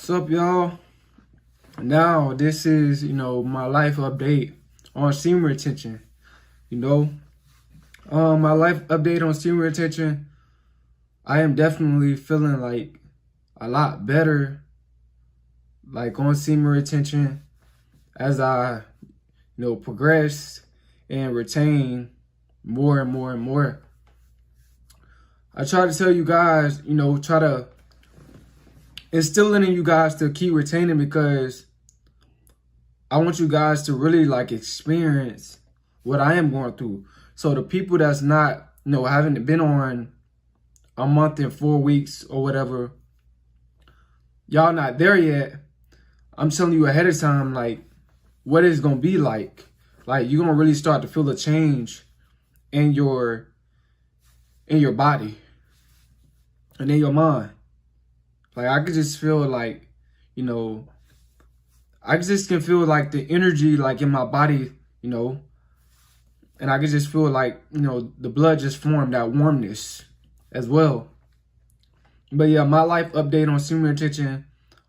What's up, y'all? Now, this is, my life update on semen retention. My life update on semen retention, I am definitely feeling like a lot better, like on semen retention as I, progress and retain more and more and more. I try to tell you guys, try to instill it in you guys to keep retaining, because I want you guys to really experience what I am going through. So the people that's not, haven't been on a month and 4 weeks or whatever, y'all not there yet. I'm telling you ahead of time, what it's going to be like. You're going to really start to feel a change in your body and in your mind. I could just feel I just can feel the energy in my body, and I could just feel the blood just formed, that warmness as well. But yeah, my life update on semen retention,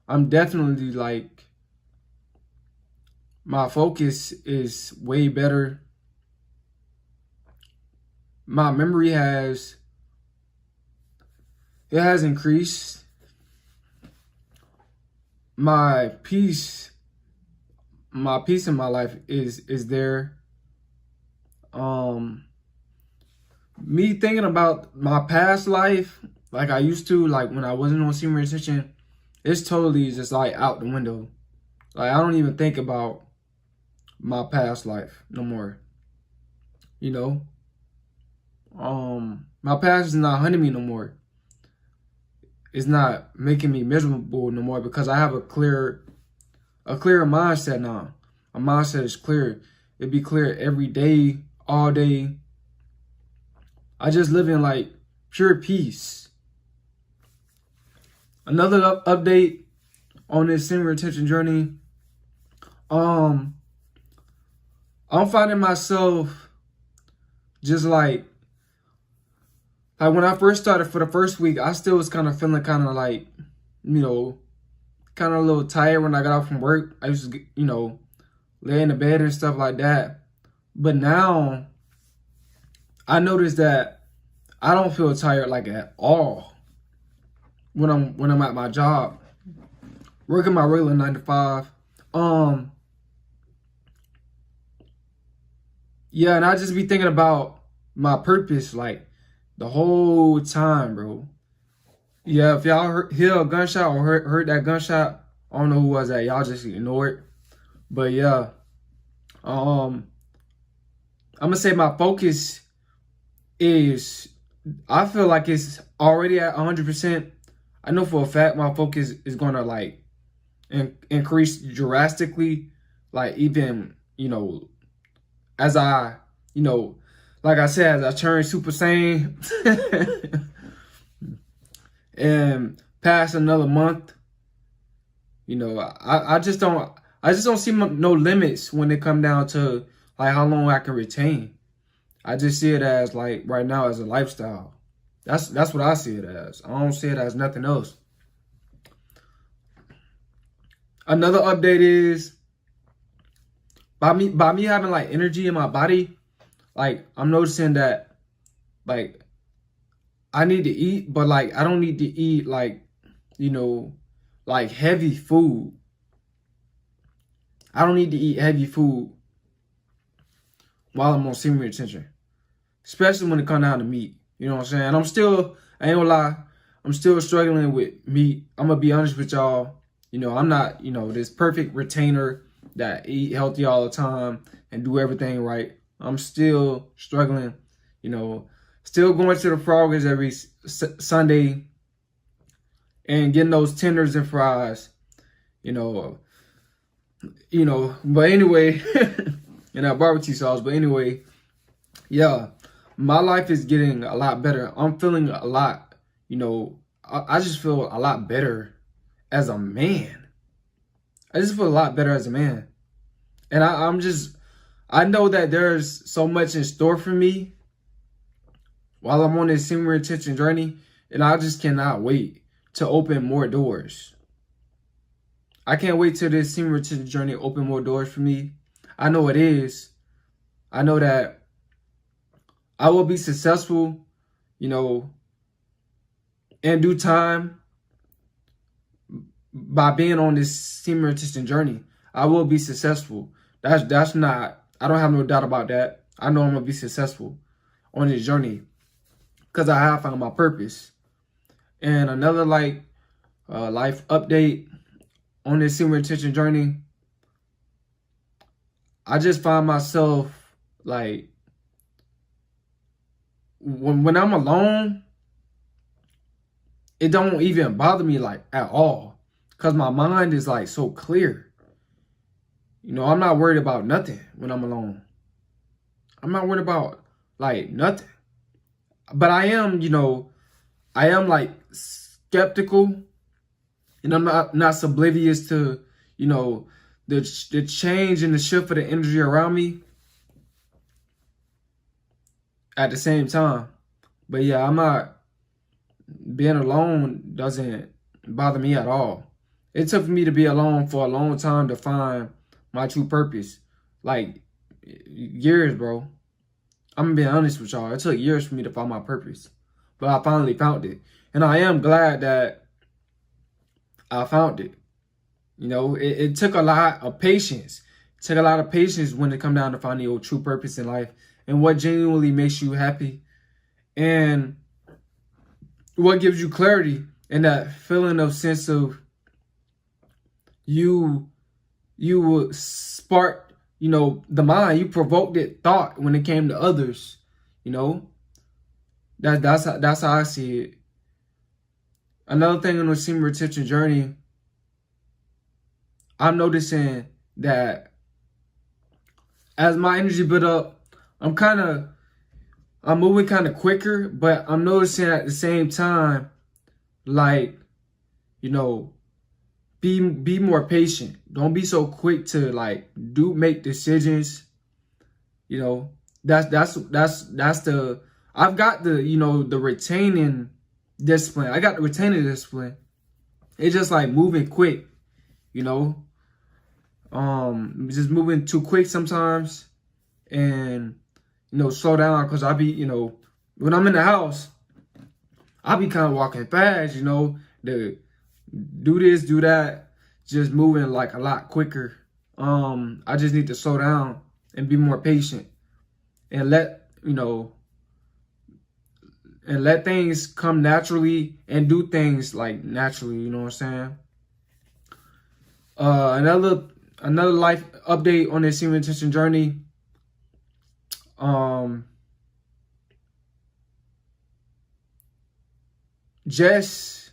I'm definitely my focus is way better. My memory has increased. My peace in my life is there. Me thinking about my past life like I used to, when I wasn't on semen retention, it's totally just out the window. I don't even think about my past life no more. My past is not hunting me no more. It's not making me miserable no more, because I have a clearer mindset now. My mindset is clear. It be clear every day, all day. I just live in pure peace. Another update on this semen retention journey. I'm finding myself just when I first started, for the first week, I still was kind of feeling kind of a little tired when I got out from work. I used to, lay in the bed and stuff like that. But now I noticed that I don't feel tired at all when I'm at my job, working my regular 9 to 5. Yeah, and I just be thinking about my purpose the whole time, bro. Yeah, if y'all hear a gunshot or heard that gunshot, I don't know who was that. Y'all just ignore it. But yeah, I'm gonna say my focus is, I feel like it's already at 100%. I know for a fact my focus is gonna increase drastically. Even, as I, like I said, as I turn Super Saiyan and pass another month, I just don't see no limits when it come down to how long I can retain. I just see it as right now as a lifestyle. That's what I see it as. I don't see it as nothing else. Another update is by me having energy in my body, I'm noticing that I need to eat, but I don't need to eat heavy food. I don't need to eat heavy food while I'm on semen retention, especially when it comes down to meat. You know what I'm saying? I ain't gonna lie, I'm still struggling with meat. I'm gonna be honest with y'all. I'm not, this perfect retainer that eat healthy all the time and do everything right. I'm still struggling, still going to the Froggers every Sunday and getting those tenders and fries, but anyway, and that barbecue sauce. But anyway, yeah, my life is getting a lot better. I'm feeling a lot, I just feel a lot better as a man. I just feel a lot better as a man. And I know that there's so much in store for me while I'm on this semen retention journey, and I just cannot wait to open more doors. I can't wait till this semen retention journey open more doors for me. I know it is. I know that I will be successful, you know, in due time by being on this semen retention journey. I will be successful. That's not, I don't have no doubt about that. I know I'm gonna be successful on this journey because I have found my purpose. And another life update on this semen retention journey, I just find myself like when I'm alone, it don't even bother me like at all, because my mind is like so clear. You know, I'm not worried about nothing when I'm alone. I'm not worried about like nothing. But I am, you know, I am like skeptical, and I'm not oblivious to, you know, the change and the shift of the energy around me at the same time. But yeah, I'm not, being alone doesn't bother me at all. It took me to be alone for a long time to find my true purpose. Like years, bro. I'm being honest with y'all. It took years for me to find my purpose, but I finally found it. And I am glad that I found it. You know, it took a lot of patience. It took a lot of patience when it come down to finding your true purpose in life and what genuinely makes you happy and what gives you clarity and that feeling of sense of you will spark, you know, the mind. You provoked it thought when it came to others. You know, that's how I see it. Another thing on the semen retention journey, I'm noticing that as my energy build up, I'm moving kind of quicker, but I'm noticing at the same time, like, you know, be more patient. Don't be so quick to like make decisions. You know, that's the, I've got the, you know, the retaining discipline. I got the retaining discipline. It's just like moving quick, you know. Just moving too quick sometimes, and you know, slow down, because I be, you know, when I'm in the house, I be kind of walking fast, you know, to do this, do that, just moving like a lot quicker. I just need to slow down and be more patient and let things come naturally and do things like naturally, you know what I'm saying? Another life update on this semen retention journey. Just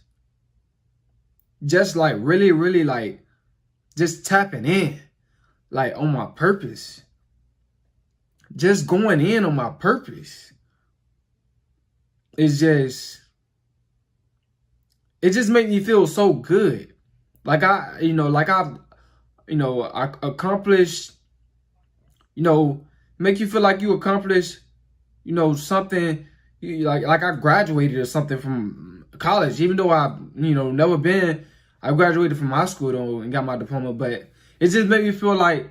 like really like just tapping in like on my purpose. Just going in on my purpose. It just made me feel so good. Like I accomplished, you know, make you feel like you accomplished, you know, something, like I graduated or something from college, even though I, you know, I graduated from high school though and got my diploma, but it just made me feel like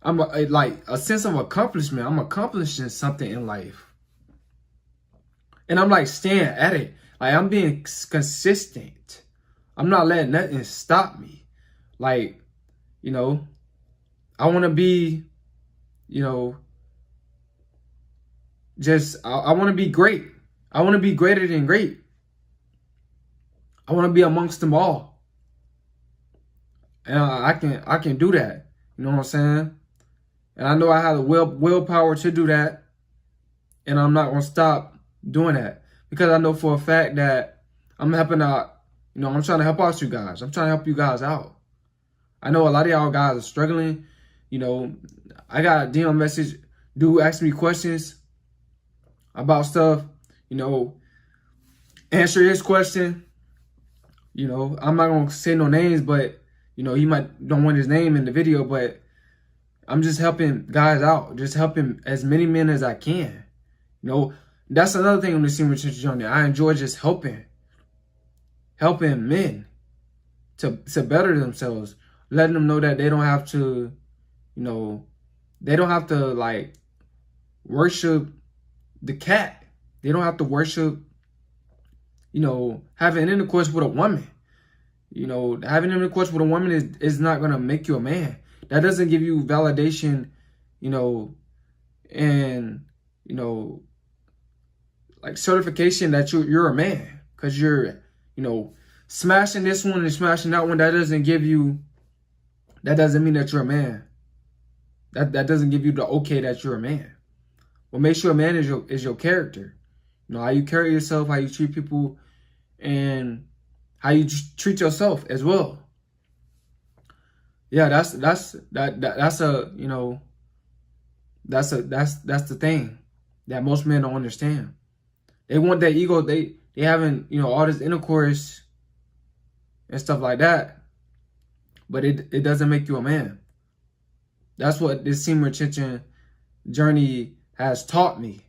I'm like a sense of accomplishment. I'm accomplishing something in life. And I'm like staying at it. Like I'm being consistent. I'm not letting nothing stop me. Like, you know, I want to be, you know, I want to be great. I want to be greater than great. I want to be amongst them all. And I can do that. You know what I'm saying? And I know I have the willpower to do that. And I'm not going to stop doing that, because I know for a fact that I'm helping out, you know, I'm trying to help out you guys. I'm trying to help you guys out. I know a lot of y'all guys are struggling. You know, I got a DM message, dude asked me questions about stuff, you know, answer his question. You know, I'm not going to say no names, but, you know, he might don't want his name in the video, but I'm just helping guys out, just helping as many men as I can. You know, that's another thing on the semen retention journey. I enjoy just helping men to better themselves, letting them know that they don't have to, you know, they don't have to like worship the cat. They don't have to worship, you know, having intercourse with a woman. You know, having intercourse with a woman is not going to make you a man. That doesn't give you validation, you know, and, you know, like certification that you're a man. Because you're, you know, smashing this one and smashing that one. That doesn't mean that you're a man. That doesn't give you the okay that you're a man. What makes you a man is your character. You know, how you carry yourself, how you treat people, and how you treat yourself as well. Yeah, that's a, you know, that's the thing that most men don't understand. They want that ego. They having, you know, all this intercourse and stuff like that, but it doesn't make you a man. That's what this semen retention journey has taught me.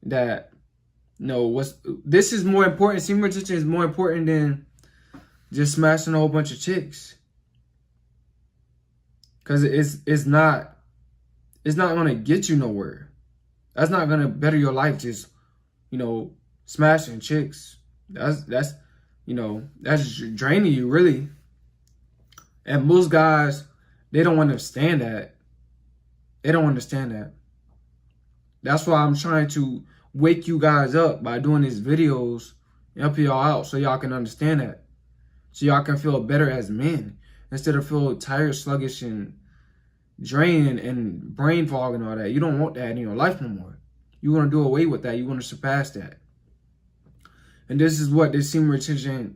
That, you know, this is more important. Semen retention is more important than just smashing a whole bunch of chicks. Cause it's not gonna get you nowhere. That's not gonna better your life. Just, you know, smashing chicks. That's you know, that's draining you really. And most guys, they don't understand that. They don't understand that. That's why I'm trying to wake you guys up by doing these videos and help y'all out so y'all can understand that. So y'all can feel better as men instead of feel tired, sluggish, and drained and brain fog and all that. You don't want that in your life no more. You want to do away with that. You want to surpass that. And this is what this semen retention